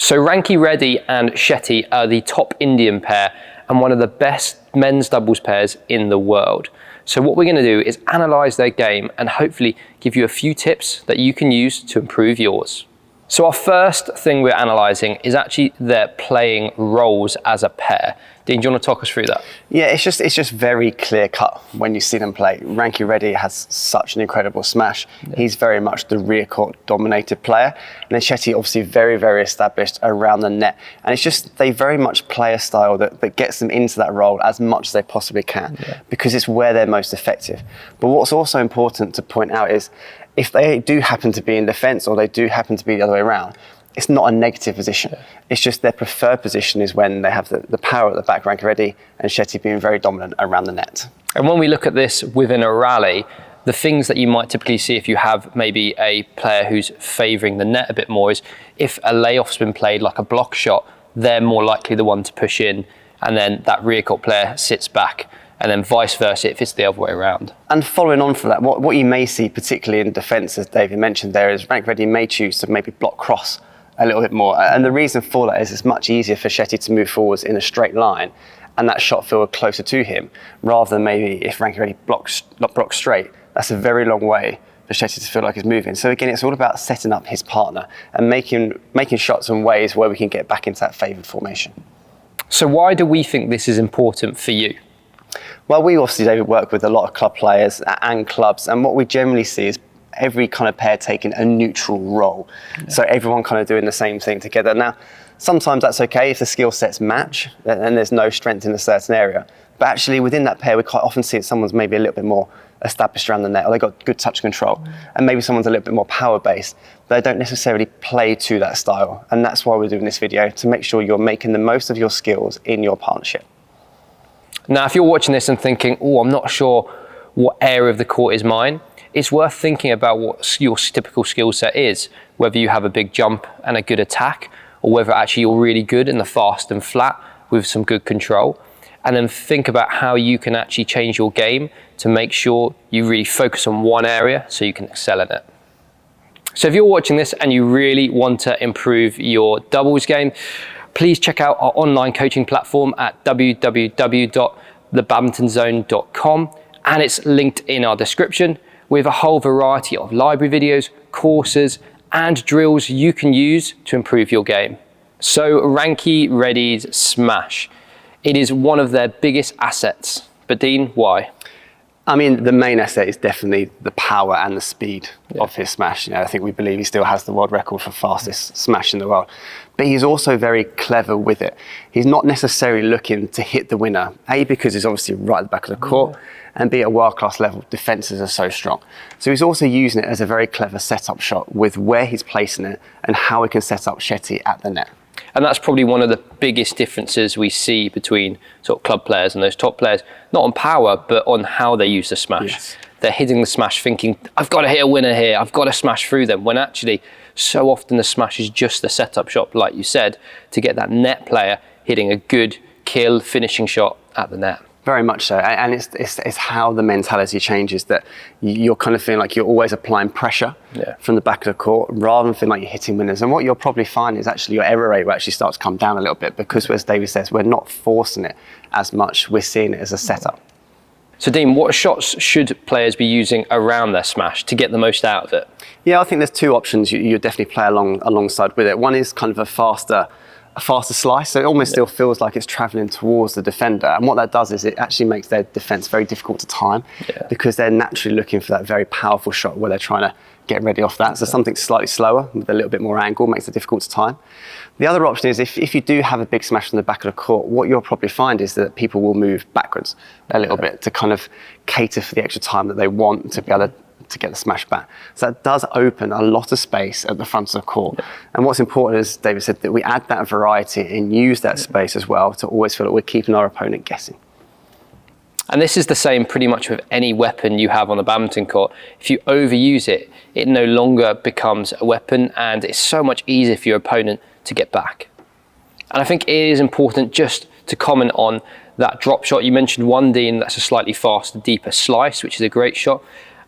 So Rankireddy and Shetty are the top Indian pair and one of the best men's doubles pairs in the world. So what we're going to do is analyse their game and hopefully give you a few tips that you can use to improve yours. So our first thing we're analysing is actually their playing roles as a pair. Dean, do you want to talk us through that? Yeah, it's just very clear cut when you see them play. Rankireddy has such an incredible smash. Yeah. He's very much the rear court dominated player. And then Shetty obviously very, very established around the net. And it's just, they very much play a style that gets them into that role as much as they possibly can, because it's where they're most effective. But what's also important to point out is if they do happen to be in defence or they do happen to be the other way around, it's not a negative position. Yeah. It's just their preferred position is when they have the power at the back, Rankireddy and Shetty being very dominant around the net. And when we look at this within a rally, the things that you might typically see if you have maybe a player who's favouring the net a bit more is if a layoff's been played like a block shot, they're more likely the one to push in, and then that rear court player sits back. And then vice versa if it's the other way around. And following on from that, what you may see, particularly in defence, as David mentioned there, is Rankireddy may choose to maybe block cross a little bit more. And the reason for that is it's much easier for Shetty to move forwards in a straight line and that shot field closer to him, rather than maybe if Rankireddy blocks straight, that's a very long way for Shetty to feel like he's moving. So again, it's all about setting up his partner and making shots in ways where we can get back into that favoured formation. So why do we think this is important for you? Well, we obviously, David, work with a lot of club players and clubs, and what we generally see is every kind of pair taking a neutral role. Yeah. So everyone kind of doing the same thing together. Now, sometimes that's okay if the skill sets match and there's no strength in a certain area. But actually within that pair, we quite often see that someone's maybe a little bit more established around the net, or they've got good touch control, and maybe someone's a little bit more power-based, but they don't necessarily play to that style. And that's why we're doing this video, to make sure you're making the most of your skills in your partnership. Now, if you're watching this and thinking, oh, I'm not sure what area of the court is mine, it's worth thinking about what your typical skill set is, whether you have a big jump and a good attack, or whether actually you're really good in the fast and flat with some good control. And then think about how you can actually change your game to make sure you really focus on one area so you can excel in it. So if you're watching this and you really want to improve your doubles game, please check out our online coaching platform at www.thebadmintonzone.com, and it's linked in our description with a whole variety of library videos, courses, and drills you can use to improve your game. So Rankireddy's smash. It is one of their biggest assets. But Dean, why? I mean, the main asset is definitely the power and the speed of his smash. You know, I think we believe he still has the world record for fastest smash in the world. But he's also very clever with it. He's not necessarily looking to hit the winner, A, because he's obviously right at the back of the court, and B, at world-class level, defences are so strong. So he's also using it as a very clever setup shot with where he's placing it and how he can set up Shetty at the net. And that's probably one of the biggest differences we see between sort of club players and those top players, not on power, but on how they use the smash. Yes. They're hitting the smash thinking, I've got to hit a winner here, I've got to smash through them, when actually so often the smash is just the setup shot, like you said, to get that net player hitting a good kill finishing shot at the net. Very much so, and it's how the mentality changes, that you're kind of feeling like you're always applying pressure from the back of the court rather than feeling like you're hitting winners. And what you'll probably find is actually your error rate will actually start to come down a little bit, because as David says, we're not forcing it as much, we're seeing it as a setup. So Dean, what shots should players be using around their smash to get the most out of it? Yeah, I think there's two options you definitely play alongside with it. One is kind of a faster slice, so it almost still feels like it's travelling towards the defender, and what that does is it actually makes their defence very difficult to time, because they're naturally looking for that very powerful shot where they're trying to get ready off that. So something slightly slower with a little bit more angle makes it difficult to time. The other option is if you do have a big smash from the back of the court, what you'll probably find is that people will move backwards a little bit to kind of cater for the extra time that they want to be able to get the smash back. So that does open a lot of space at the front of the court. And what's important, as David said, that we add that variety and use that space as well to always feel that we're keeping our opponent guessing. And this is the same pretty much with any weapon you have on the badminton court. If you overuse it, it no longer becomes a weapon, and it's so much easier for your opponent to get back. And I think it is important just to comment on that drop shot. You mentioned one, Dean, that's a slightly faster, deeper slice, which is a great shot.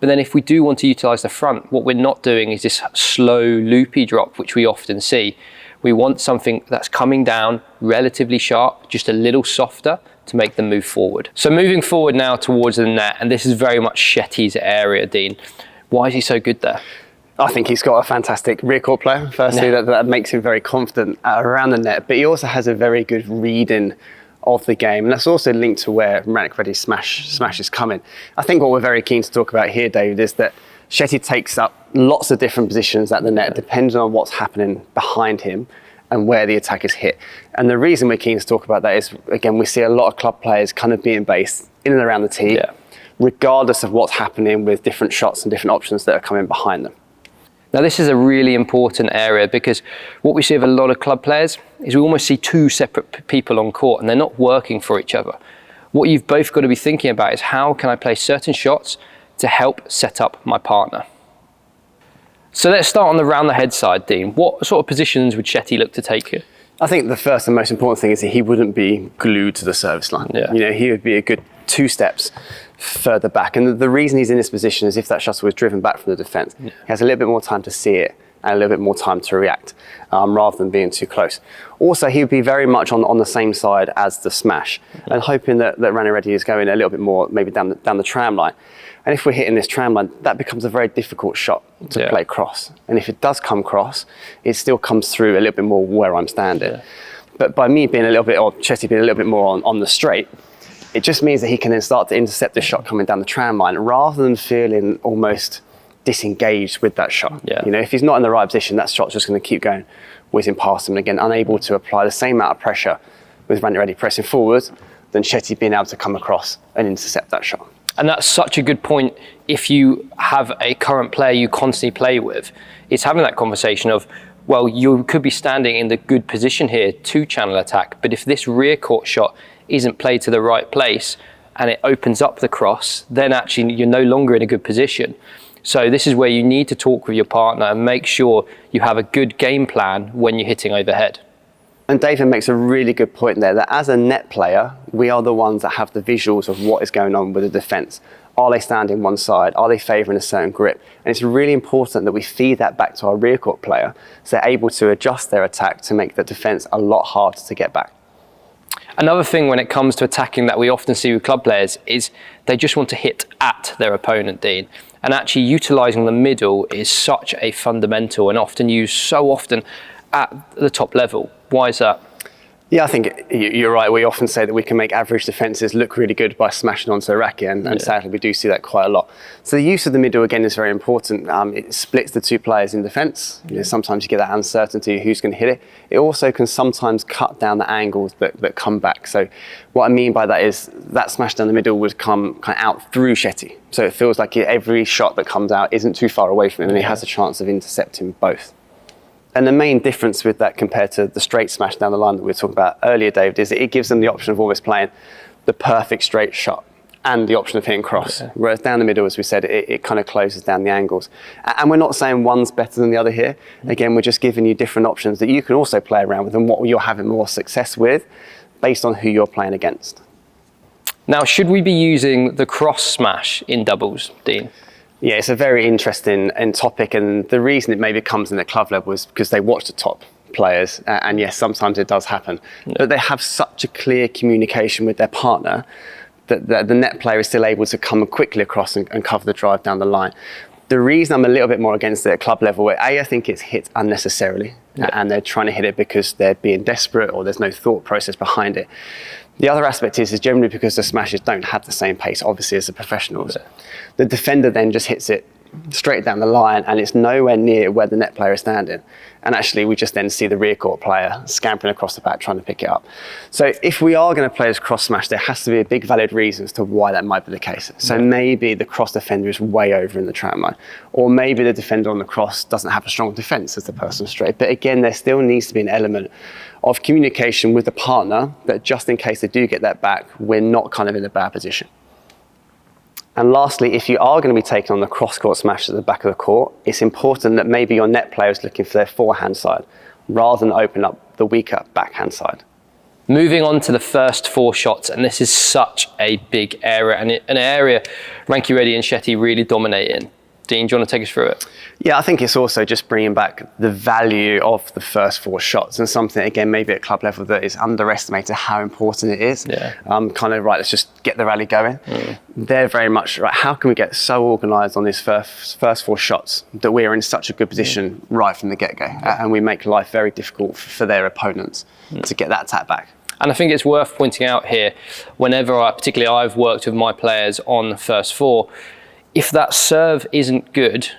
But then if we do want to utilise the front, what we're not doing is this slow, loopy drop, which we often see. We want something that's coming down relatively sharp, just a little softer to make them move forward. So moving forward now towards the net, and this is very much Shetty's area, Dean. Why is he so good there? I think he's got a fantastic rear court player. Firstly, that makes him very confident around the net, but he also has a very good reading of the game, and that's also linked to where Rankireddy's smash is coming. I think what we're very keen to talk about here, David, is that Shetty takes up lots of different positions at the net, depending on what's happening behind him and where the attack is hit. And the reason we're keen to talk about that is, again, we see a lot of club players kind of being based in and around the tee, regardless of what's happening with different shots and different options that are coming behind them. Now, this is a really important area because what we see with a lot of club players is we almost see two separate people on court and they're not working for each other. What you've both got to be thinking about is how can I play certain shots to help set up my partner. So let's start on the round the head side, Dean. What sort of positions would Shetty look to take here? I think the first and most important thing is that he wouldn't be glued to the service line. You know, he would be a good 2 steps further back. And the reason he's in this position is if that shuttle was driven back from the defence, he has a little bit more time to see it and a little bit more time to react rather than being too close. Also, he would be very much on the same side as the smash and hoping that Rankireddy is going a little bit more maybe down the tram line. And if we're hitting this tram line, that becomes a very difficult shot to play cross. And if it does come cross, it still comes through a little bit more where I'm standing. But by me being a little bit, or Shetty being a little bit more on the straight, it just means that he can then start to intercept the shot coming down the tram line rather than feeling almost disengaged with that shot. You know, if he's not in the right position, that shot's just going to keep going, whizzing past him, and again, unable to apply the same amount of pressure with Rankireddy pressing forward than Shetty being able to come across and intercept that shot. And that's such a good point. If you have a current player you constantly play with, it's having that conversation of, well, you could be standing in the good position here to channel attack, but if this rear court shot isn't played to the right place and it opens up the cross, then actually you're no longer in a good position. So this is where you need to talk with your partner and make sure you have a good game plan when you're hitting overhead. And David makes a really good point there, that as a net player, we are the ones that have the visuals of what is going on with the defence. Are they standing one side? Are they favouring a certain grip? And it's really important that we feed that back to our rear court player so they're able to adjust their attack to make the defence a lot harder to get back. Another thing when it comes to attacking that we often see with club players is they just want to hit at their opponent, Dean. And actually utilising the middle is such a fundamental and often used so often at the top level. Why is that? Yeah, I think you're right. We often say that we can make average defences look really good by smashing onto a racket, and sadly we do see that quite a lot. So the use of the middle again is very important. It splits the two players in defence. You know, sometimes you get that uncertainty who's going to hit it. It also can sometimes cut down the angles that come back. So what I mean by that is that smash down the middle would come kind of out through Shetty. So it feels like every shot that comes out isn't too far away from him, and he has a chance of intercepting both. And the main difference with that compared to the straight smash down the line that we were talking about earlier, David, is that it gives them the option of almost playing the perfect straight shot and the option of hitting cross. Whereas down the middle, as we said, it kind of closes down the angles. And we're not saying one's better than the other here. Again, we're just giving you different options that you can also play around with and what you're having more success with based on who you're playing against. Now, should we be using the cross smash in doubles, Dean? Yeah, it's a very interesting topic, and the reason it maybe comes in at club level is because they watch the top players, and yes, sometimes it does happen, but they have such a clear communication with their partner that the net player is still able to come quickly across and cover the drive down the line. The reason I'm a little bit more against it at club level, I think it's hit unnecessarily, and they're trying to hit it because they're being desperate or there's no thought process behind it. The other aspect is generally because the smashes don't have the same pace, obviously, as the professionals. The defender then just hits it straight down the line and it's nowhere near where the net player is standing. And actually, we just then see the rear court player scampering across the back trying to pick it up. So if we are going to play this cross smash, there has to be a big valid reason as to why that might be the case. So maybe the cross defender is way over in the tram line, or maybe the defender on the cross doesn't have a strong defence as the person straight. But again, there still needs to be an element of communication with the partner that just in case they do get that back, we're not kind of in a bad position. And lastly, if you are going to be taking on the cross-court smash at the back of the court, it's important that maybe your net player is looking for their forehand side rather than open up the weaker backhand side. Moving on to the first 4 shots, and this is such a big area, and an area Rankireddy and Shetty really dominate in. Dean, do you want to take us through it? Yeah, I think it's also just bringing back the value of the first 4 shots, and something, again, maybe at club level that is underestimated how important it is. Yeah. Kind of, right, let's just get the rally going. They're very much, right, how can we get so organised on these first 4 shots that we're in such a good position right from the get-go, and we make life very difficult for their opponents to get that attack back. And I think it's worth pointing out here, whenever particularly I've worked with my players on the first 4, if that serve isn't good,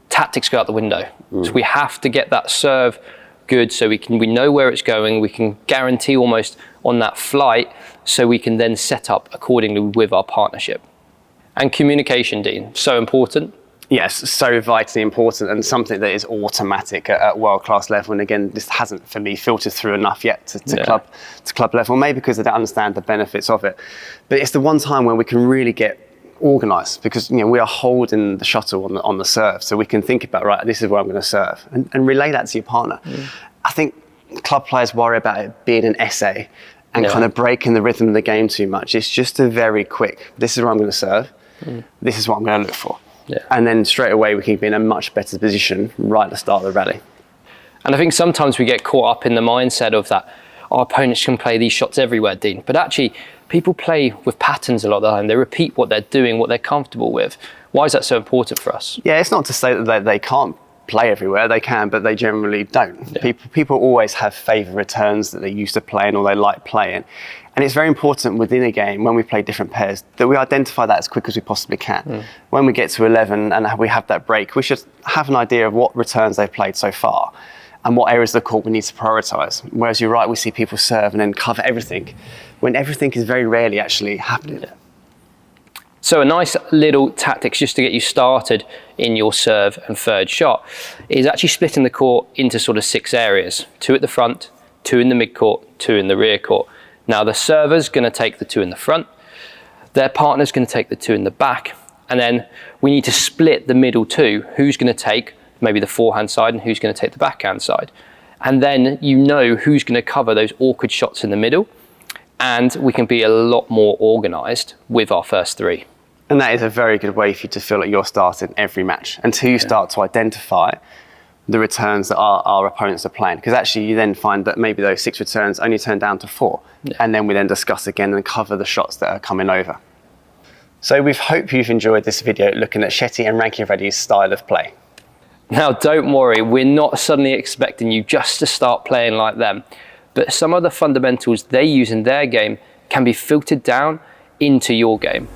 tactics go out the window. So we have to get that serve good so we know where it's going, we can guarantee almost on that flight, so we can then set up accordingly with our partnership. And communication, Dean, so important. Yes, so vitally important, and something that is automatic at world-class level. And again, this hasn't, for me, filtered through enough yet to club level, maybe because they don't understand the benefits of it. But it's the one time where we can really get organised, because we are holding the shuttle on the serve, so we can think about, right, this is where I'm going to serve, and relay that to your partner. I think club players worry about it being an essay and kind of breaking the rhythm of the game too much. It's just a very quick, this is where I'm going to serve, this is what I'm going to look for. And then straight away we can be in a much better position right at the start of the rally. And I think sometimes we get caught up in the mindset of that our opponents can play these shots everywhere, Dean. But actually, people play with patterns a lot of the time. They repeat what they're doing, what they're comfortable with. Why is that so important for us? Yeah, it's not to say that they can't play everywhere. They can, but they generally don't. People always have favourite returns that they used to playing or they like playing. And it's very important within a game, when we play different pairs, that we identify that as quick as we possibly can. When we get to 11 and we have that break, we should have an idea of what returns they've played so far and what areas of the court we need to prioritise. Whereas you're right, we see people serve and then cover everything, when everything is very rarely actually happening. So a nice little tactics just to get you started in your serve and third shot is actually splitting the court into sort of 6 areas. 2 at the front, 2 in the mid-court, 2 in the rear court. Now the server's going to take the 2 in the front, their partner's going to take the 2 in the back, and then we need to split the middle 2. Who's going to take maybe the forehand side and who's going to take the backhand side? And then who's going to cover those awkward shots in the middle, and we can be a lot more organised with our first 3. And that is a very good way for you to feel like you're starting every match until you start to identify the returns that our opponents are playing. Because actually you then find that maybe those 6 returns only turn down to 4. And then we then discuss again and cover the shots that are coming over. So we hope you've enjoyed this video looking at Shetty and Rankireddy's style of play. Now don't worry, we're not suddenly expecting you just to start playing like them. But some of the fundamentals they use in their game can be filtered down into your game.